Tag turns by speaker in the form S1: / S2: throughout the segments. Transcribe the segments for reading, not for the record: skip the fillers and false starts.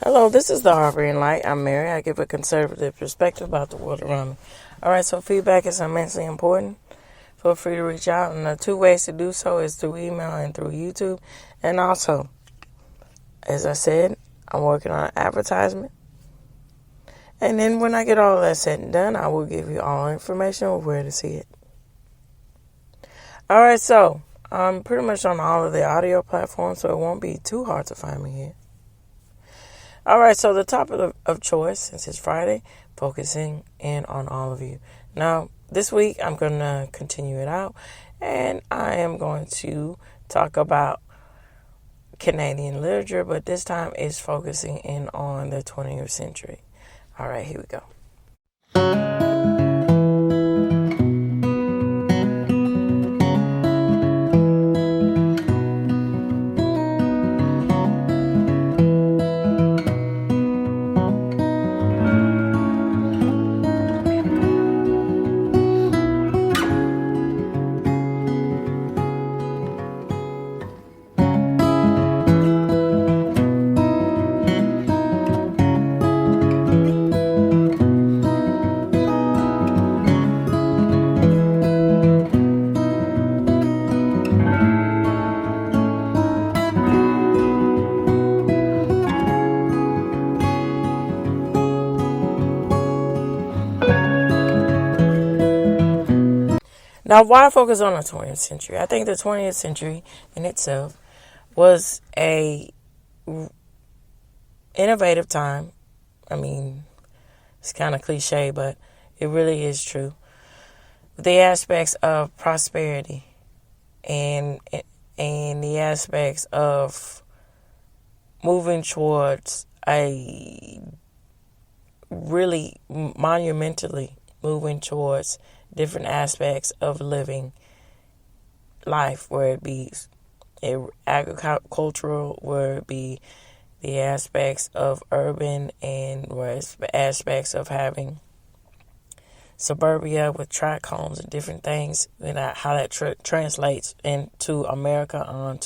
S1: Hello, this is the Harboring Light. I'm Mary. I give a conservative perspective about the world around me. Alright, so feedback is immensely important. Feel free to reach out, and the two ways to do so is through email and through YouTube. And also, as I said, I'm working on an advertisement. And then when I get all that said and done, I will give you all information of where to see it. Alright, so I'm pretty much on all of the audio platforms, so it won't be too hard to find me here. Alright, so the topic of choice, since it's Friday, focusing in on all of you. Now, this week I'm going to continue it out, and I am going to talk about Canadian literature, but this time it's focusing in on the 20th century. Alright, here we go. Now, why focus on the 20th century? I think the 20th century in itself was a innovative time. I mean, it's kind of cliche, but it really is true. The aspects of prosperity and the aspects of moving towards a really monumentally moving towards different aspects of living life, where it be agricultural, where it be the aspects of urban, and where it's aspects of having suburbia with tract homes and different things, and how that translates into America on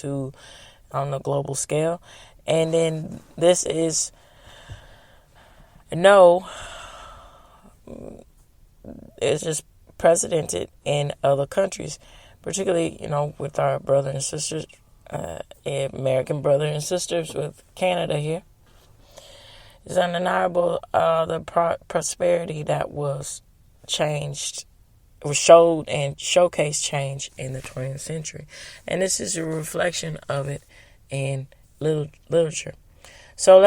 S1: the global scale. And then this is it's just precedented in other countries, particularly, with our brothers and sisters, American brothers and sisters with Canada here. It's undeniable the prosperity that was showed and showcased change in the 20th century. And this is a reflection of it in literature. So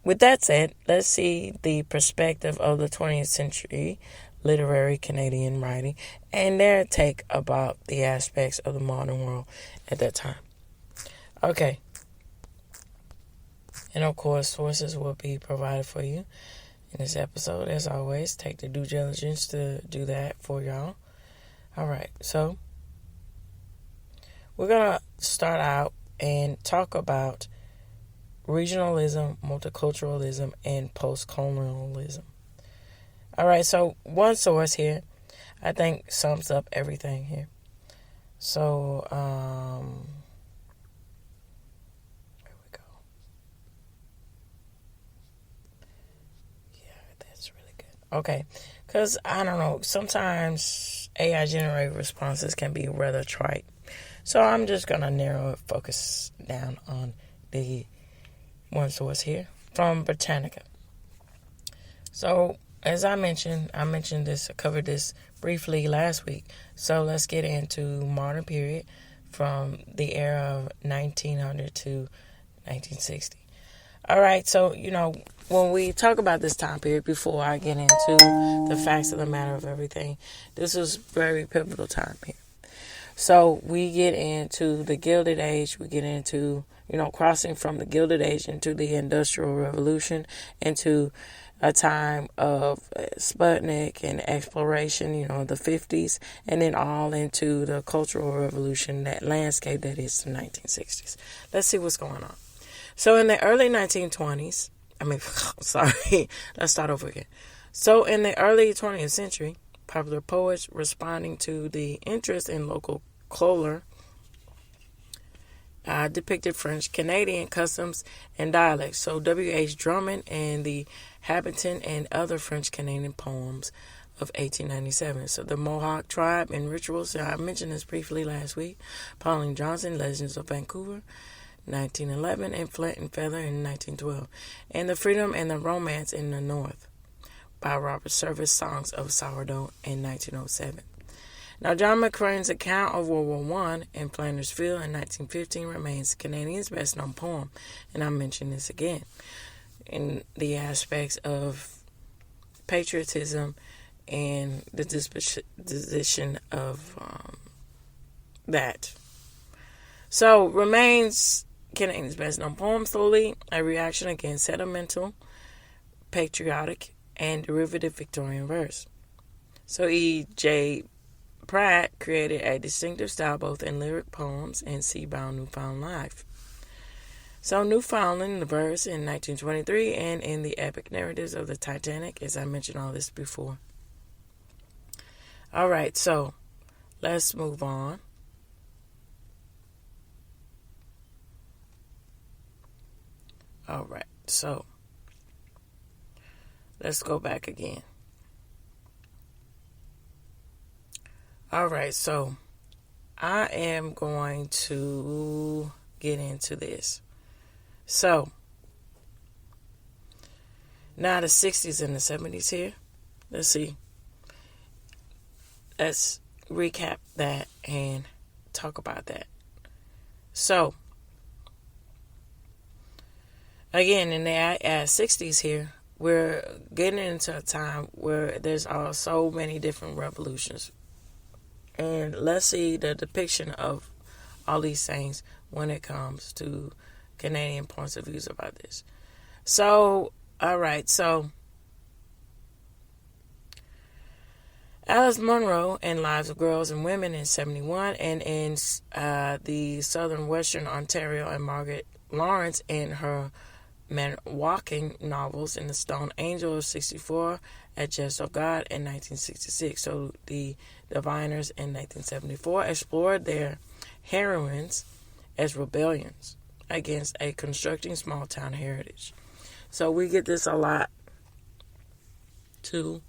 S1: with that said, let's see the perspective of the 20th century literary Canadian writing and their take about the aspects of the modern world at that time. Okay. And of course, sources will be provided for you in this episode. As always, take the due diligence to do that for y'all. All right. So we're going to start out and talk about regionalism, multiculturalism, and post-colonialism. All right, so one source here, I think, sums up everything here. So, here we go. Yeah, that's really good. Okay, because, I don't know, sometimes AI-generated responses can be rather trite. So I'm just going to focus down on the one source here from Britannica. So, as I mentioned this, I covered this briefly last week. So let's get into modern period from the era of 1900 to 1960. All right, so, when we talk about this time period, before I get into the facts of the matter of everything, this was very pivotal time here. So we get into the Gilded Age, we get into, crossing from the Gilded Age into the Industrial Revolution, into a time of Sputnik and exploration, the 50s, and then all into the Cultural Revolution, that landscape that is the 1960s. Let's see what's going on. So in the early 1920s, let's start over again. So in the early 20th century, popular poets responding to the interest in local color depicted French Canadian customs and dialects. So W.H. Drummond and the Habitant and other French Canadian poems of 1897. So the Mohawk tribe and rituals. I mentioned this briefly last week. Pauline Johnson, Legends of Vancouver, 1911, and Flint and Feather in 1912. And the Freedom and the Romance in the North by Robert Service, Songs of Sourdough in 1907. Now, John McCrane's account of World War I in Flanders Field in 1915 remains Canadian's best known poem, and I mention this again in the aspects of patriotism and the disposition of that. So, remains Canadian's best known poem, solely a reaction against sentimental, patriotic, and derivative Victorian verse. So, E.J. Pratt created a distinctive style both in lyric poems and sea-bound Newfoundland life. So Newfoundland, the verse in 1923, and in the epic narratives of the Titanic, as I mentioned all this before. All right, so let's move on. All right, so let's go back again. All right, so I am going to get into this. So, now the 60s and the 70s here. Let's see. Let's recap that and talk about that. So, again, in the 60s here, we're getting into a time where there's so many different revolutions. And let's see the depiction of all these things when it comes to Canadian points of views about this. So, all right. So, Alice Munro in Lives of Girls and Women in 71, and in the Southern Western Ontario, and Margaret Lawrence in her Men Walking novels in The Stone Angel of 64, At Jest of God in 1966. So the Diviners in 1974 explored their heroines as rebellions against a constructing small town heritage. So we get this a lot too,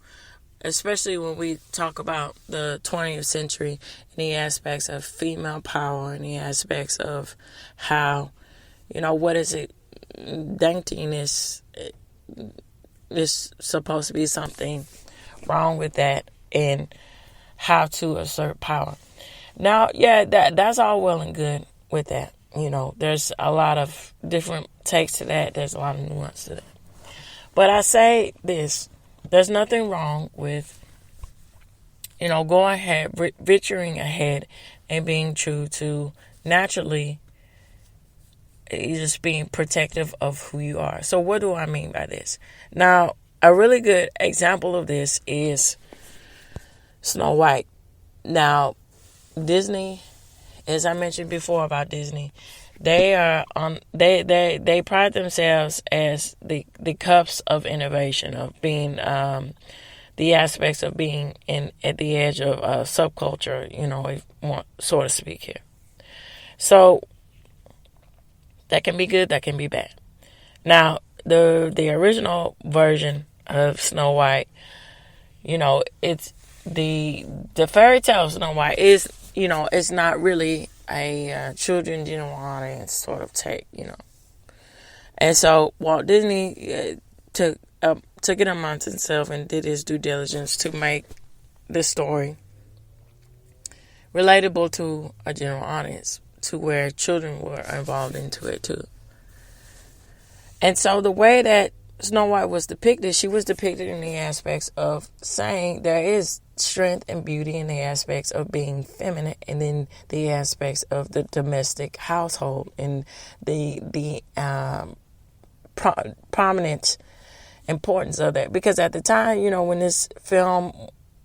S1: especially when we talk about the 20th century and the aspects of female power and the aspects of how, what is it? Daintiness is supposed to be something wrong with that, and how to assert power. Now, that's all well and good with that. There's a lot of different takes to that. There's a lot of nuance to that. But I say this, there's nothing wrong with, going ahead, venturing ahead and being true to naturally just being protective of who you are. So what do I mean by this? Now, a really good example of this is Snow White. Now, Disney, as I mentioned before about Disney, they are on they pride themselves as the cups of innovation, of being the aspects of being at the edge of subculture, so to speak here. So that can be good, that can be bad. Now, the original version of Snow White, it's the fairy tale of Snow White is, it's not really a children's general audience sort of take, And so Walt Disney took it among himself and did his due diligence to make this story relatable to a general audience, to where children were involved into it too. And so the way that Snow White was depicted, she was depicted in the aspects of saying there is strength and beauty in the aspects of being feminine, and then the aspects of the domestic household and the prominent importance of that. Because at the time, when this film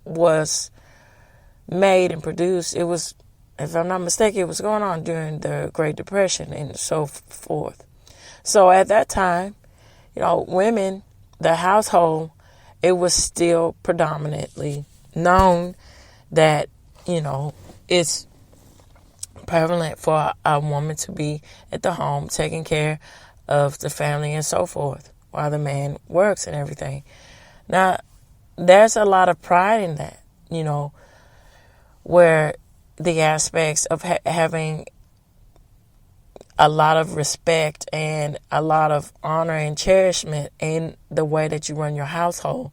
S1: was made and produced, it was, if I'm not mistaken, it was going on during the Great Depression and so forth. So at that time, women, the household, it was still predominantly known that, it's prevalent for a woman to be at the home taking care of the family and so forth while the man works and everything. Now, there's a lot of pride in that, where the aspects of having a lot of respect and a lot of honor and cherishment in the way that you run your household.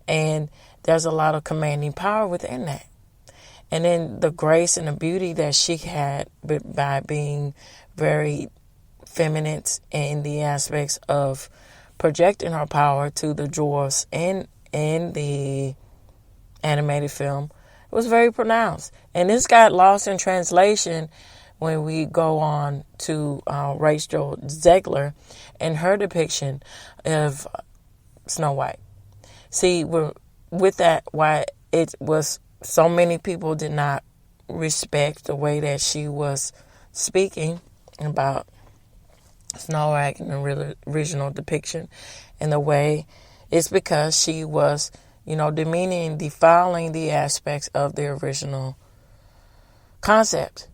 S1: And there's a lot of commanding power within that. And then the grace and the beauty that she had by being very feminine in the aspects of projecting her power to the dwarfs in the animated film was very pronounced. And this got lost in translation when we go on to Rachel Zegler and her depiction of Snow White. See, with that, why it was so many people did not respect the way that she was speaking about Snow White in the original depiction, and the way it's because she was, demeaning, defiling the aspects of the original concept,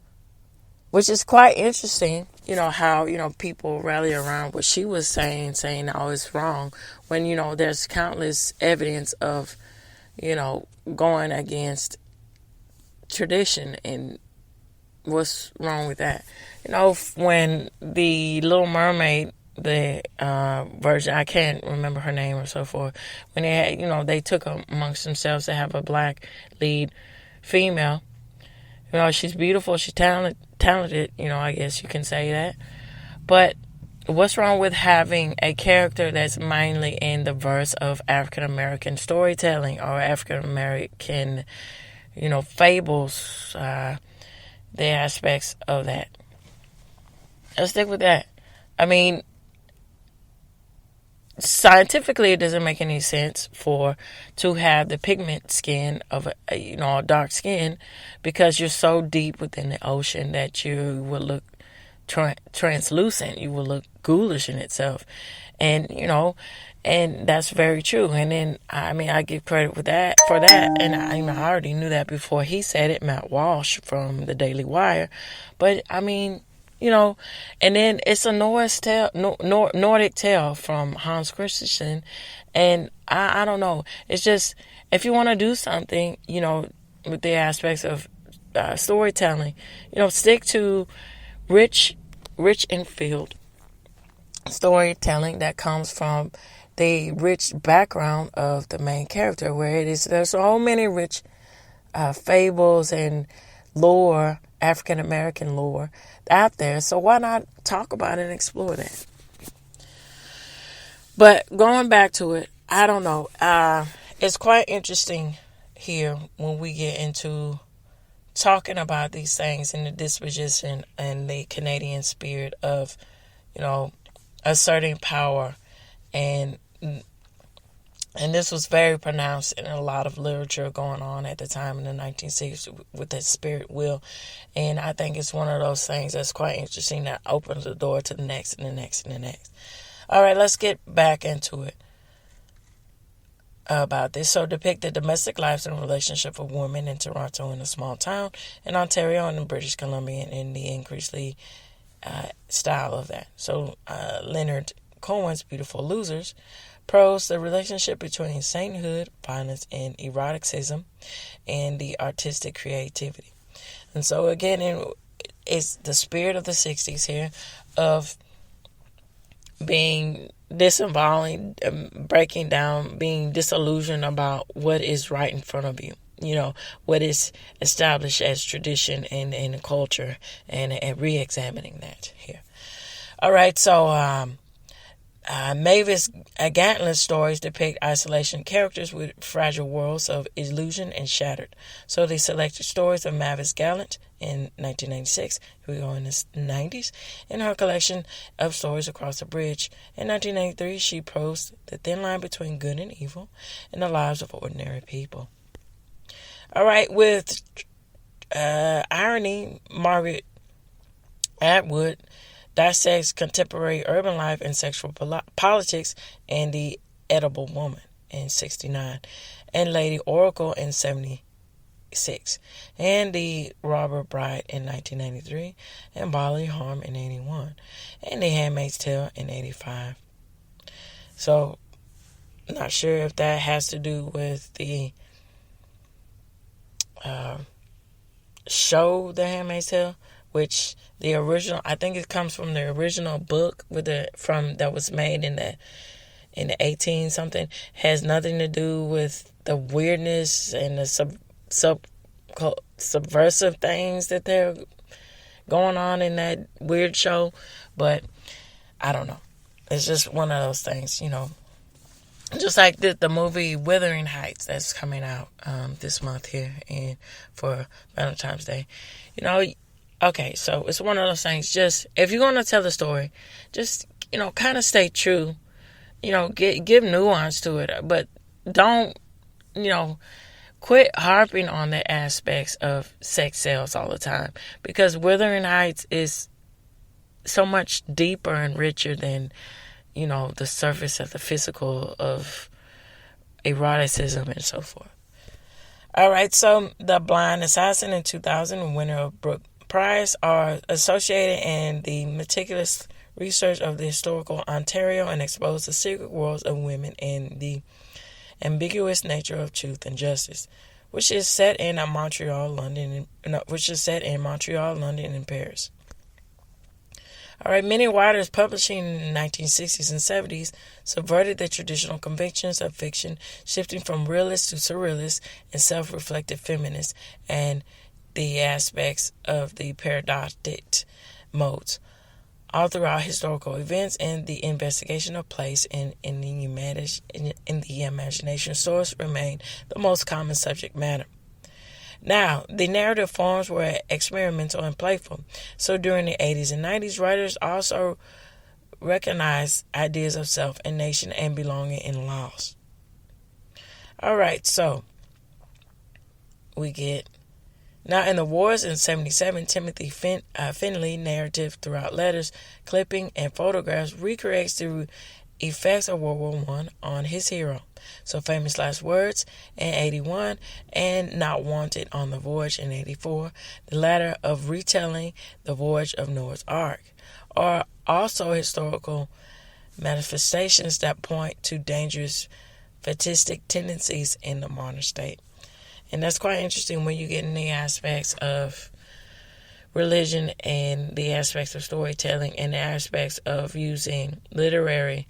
S1: which is quite interesting. How, people rally around what she was saying, oh, it's wrong, when, there's countless evidence of, going against tradition, and what's wrong with that? When the Little Mermaid, the version, I can't remember her name or so forth, when they had, they took amongst themselves to have a black lead female. She's beautiful, she's talented, I guess you can say that. But what's wrong with having a character that's mainly in the verse of African American storytelling or African American, fables, the aspects of that? Let's stick with that. I mean, scientifically, it doesn't make any sense to have the pigment skin of a dark skin, because you're so deep within the ocean that you will look translucent. You will look ghoulish in itself, and and that's very true. And then I give credit for that, and I already knew that before he said it. Matt Walsh from the Daily Wire, but and then it's a Nordic tale from Hans Christensen, and I don't know. It's just, if you want to do something, with the aspects of storytelling, stick to rich and filled storytelling that comes from the rich background of the main character, where there's so many rich fables and lore, African American lore out there. So why not talk about it and explore that? But going back to it, I don't know. It's quite interesting here when we get into talking about these things in the disposition and the Canadian spirit of, asserting power, and this was very pronounced in a lot of literature going on at the time in the 1960s with that spirit wheel. And I think it's one of those things that's quite interesting that opens the door to the next and the next and the next. All right, let's get back into it about this. So, depict the domestic lives and relationship of women in Toronto, in a small town in Ontario and in British Columbia, in the increasingly style of that. So, Leonard Cohen's Beautiful Losers prosed the relationship between sainthood, violence, and eroticism, and the artistic creativity. And so again, it's the spirit of the 60s here of being disemboweling, breaking down, being disillusioned about what is right in front of you. What is established as tradition and culture, and re-examining that here. All right, so Mavis Gantlin's stories depict isolation characters with fragile worlds of illusion and shattered. So they selected stories of Mavis Gallant in 1996, here we go in the 90s, in her collection of Stories Across the Bridge. In 1993, she prosed the thin line between good and evil in the lives of ordinary people. All right, with irony, Margaret Atwood dissects contemporary urban life and sexual politics in The Edible Woman in 1969, and Lady Oracle in 1970. 1986, and The Robber Bride in 1993, and Bodily Harm in 81, and The Handmaid's Tale in 85. So, not sure if that has to do with the show The Handmaid's Tale, which the original, I think it comes from the original book that was made in the 18 something, has nothing to do with the weirdness and the subversive things that they're going on in that weird show. But I don't know. It's just one of those things, Just like the movie Wuthering Heights that's coming out this month here and for Valentine's Day. Okay, so it's one of those things. Just if you're going to tell the story, just kind of stay true. Give nuance to it, but don't quit harping on the aspects of sex sales all the time, because Wuthering Heights is so much deeper and richer than the surface of the physical of eroticism and so forth. All right, so The Blind Assassin in 2000 and winner of Brooke Prize are associated in the meticulous research of the historical Ontario and expose the secret worlds of women and the ambiguous nature of truth and justice, which is set in Montreal, London, and Paris. All right, many writers publishing in the 1960s and 70s subverted the traditional conventions of fiction, shifting from realist to surrealist and self-reflective feminist and the aspects of the paradoxic modes, all throughout historical events and the investigation of place in the imagination source remain the most common subject matter. Now, the narrative forms were experimental and playful. So during the 80s and 90s, writers also recognized ideas of self and nation and belonging in loss. All right, so we get... Now, in The Wars in 77, Timothy Finley narrative throughout letters, clipping, and photographs recreates the effects of World War I on his hero. So Famous Last Words in 81 and Not Wanted on the Voyage in 84, the latter of retelling the voyage of Noah's Ark, are also historical manifestations that point to dangerous fetishistic tendencies in the modern state. And that's quite interesting when you get in the aspects of religion and the aspects of storytelling and the aspects of using literary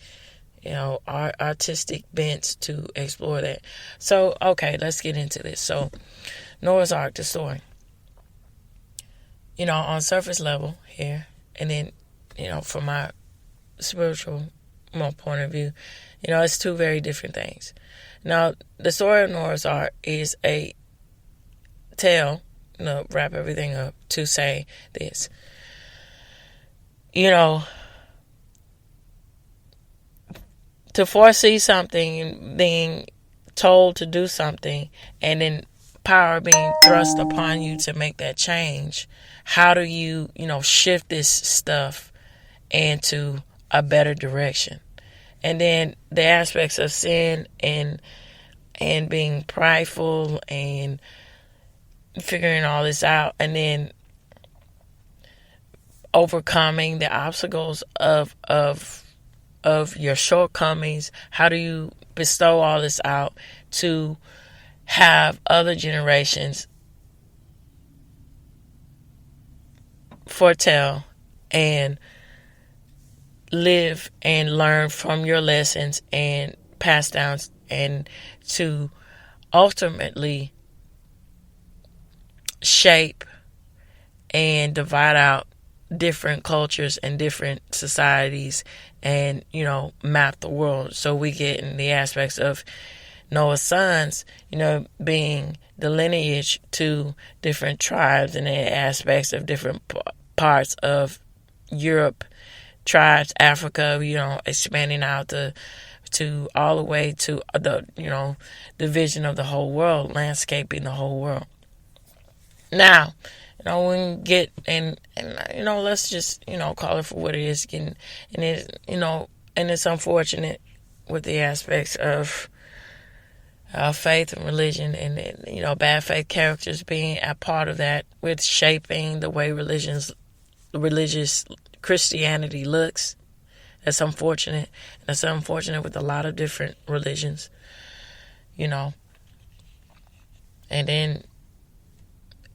S1: artistic bents to explore that. So, okay, let's get into this. So, Noah's Ark, the story. On surface level here, and then, from my spiritual point of view, it's two very different things. Now, the story of Noah's Ark is a tale, wrap everything up to say this. To foresee something, being told to do something, and then power being thrust upon you to make that change, how do you, shift this stuff into a better direction? And then the aspects of sin and being prideful and figuring all this out, and then overcoming the obstacles of your shortcomings. How do you bestow all this out to have other generations foretell and live and learn from your lessons and pass down, and to ultimately shape and divide out different cultures and different societies and, map the world. So we get in the aspects of Noah's sons, being the lineage to different tribes and the aspects of different parts of Europe, tribes, Africa, expanding out to all the way to the, the vision of the whole world, landscaping the whole world. Now, we can get, and let's just, call it for what it is. And it's unfortunate with the aspects of faith and religion, and bad faith characters being a part of that, with shaping the way religious Christianity looks. That's unfortunate. That's unfortunate with a lot of different religions, and then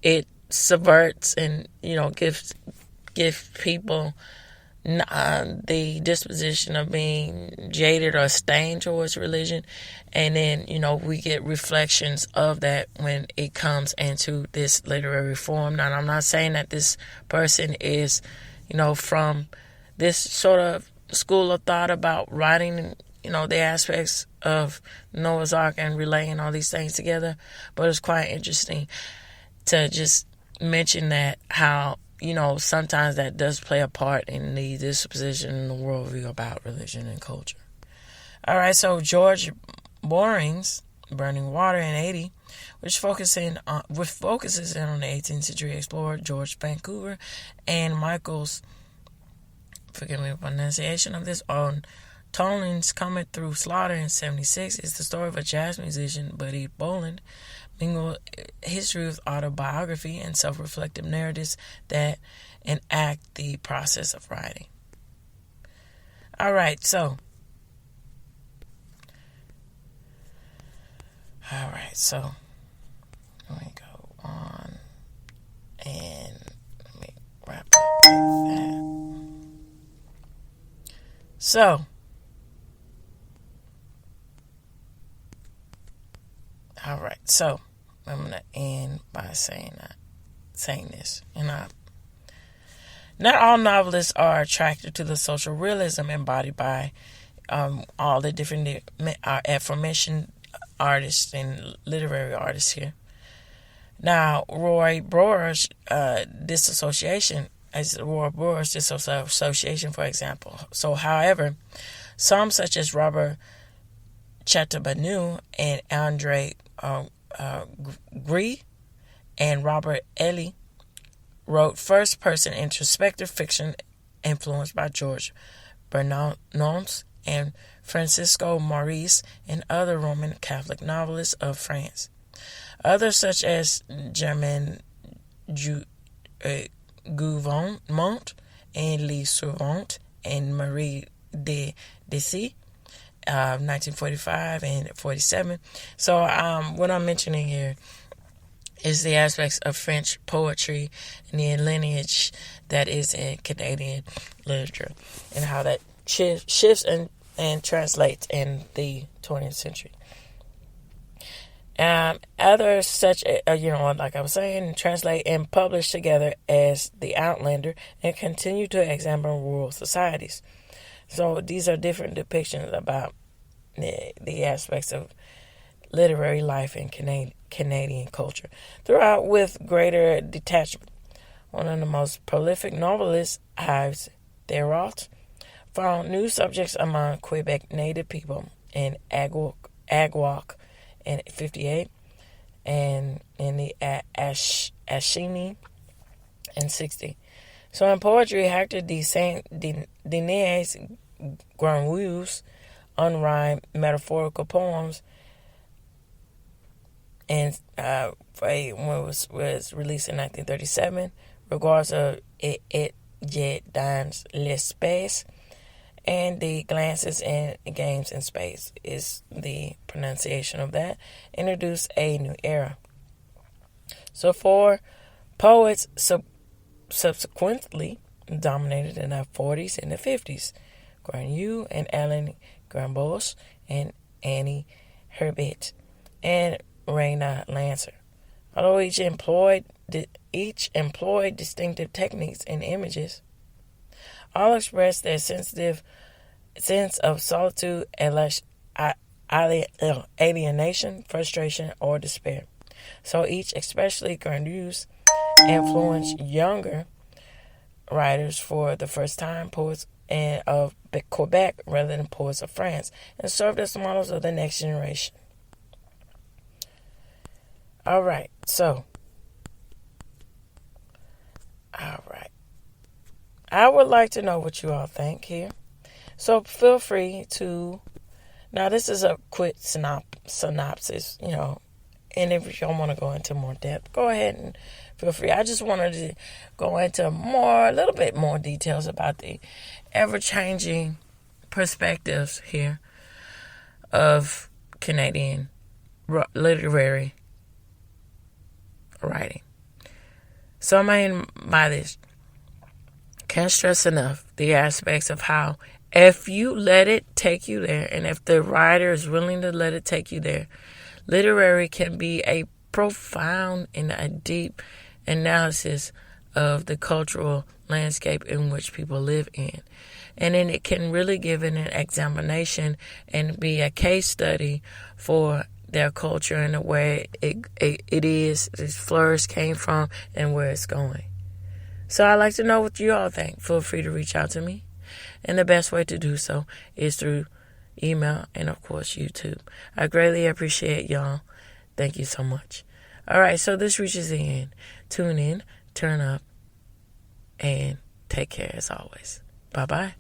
S1: it subverts and give people the disposition of being jaded or stained towards religion. And then we get reflections of that when it comes into this literary form. Now, I'm not saying that this person is from this sort of school of thought about writing the aspects of Noah's Ark and relaying all these things together, but it's quite interesting to just mention that how sometimes that does play a part in the disposition and the worldview about religion and culture. All right, so George Boring's Burning Water in 80, which focuses in on the 18th century explorer George Vancouver, and Michael's, forgive me the pronunciation of this, on Toland's Comet Through Slaughter in 76, is the story of a jazz musician, Buddy Boland, mingle history with autobiography and self-reflective narratives that enact the process of writing. All right, so let me go on and let me wrap up like that. So, all right, so I'm going to end by saying this. Not all novelists are attracted to the social realism embodied by all the different aforementioned artists and literary artists here. Now, Roy Broer's dissociation, for example. So, however, some such as Robert Chateaubriand and Andre Gris and Robert Ely wrote first-person introspective fiction influenced by George Bernanos and Francisco Maurice and other Roman Catholic novelists of France. Others, such as Germain Gouvernement and Lee Servant and Marie de Dessy, 1945 and 47. So what I'm mentioning here is the aspects of French poetry and the lineage that is in Canadian literature and how that shifts and translates in the 20th century. Others such, like I was saying, translate and publish together as The Outlander and continue to examine rural societies. So these are different depictions about the aspects of literary life in Canadian culture, throughout with greater detachment. One of the most prolific novelists, Yves Thériault, found new subjects among Quebec Native people in Agwok in 58 and in the Ashini in 60. So in poetry, Hector de Saint-Denis Granouille's unrhymed metaphorical poems and when it was released in 1937, regards of Et je dans l'espace, and the Glances and Games in Space is the pronunciation of that, introduced a new era. So for poets subsequently dominated in the 40s and the 50s, Granouille and Ellen Granbosch and Annie Herbet and Raina Lancer. Although each employed distinctive techniques and images, all expressed their sensitive sense of solitude, alienation, frustration, or despair. So each, especially Granouille's, influenced younger writers for the first time, poets of Quebec rather than poets of France, and served as models of the next generation. All right. I would like to know what you all think here. So feel free to Now, this is a quick synopsis, and if y'all want to go into more depth, go ahead and feel free. I just wanted to go into a little bit more details about the ever-changing perspectives here of Canadian literary writing. So I mean by this, can't stress enough the aspects of how if you let it take you there, and if the writer is willing to let it take you there, literary can be a profound and a deep analysis of the cultural landscape in which people live in. And then it can really give it an examination and be a case study for their culture and the way its flourish came from and where it's going. So I'd like to know what you all think. Feel free to reach out to me. And the best way to do so is through email and, of course, YouTube. I greatly appreciate y'all. Thank you so much. All right, so this reaches the end. Tune in, turn up, and take care as always. Bye-bye.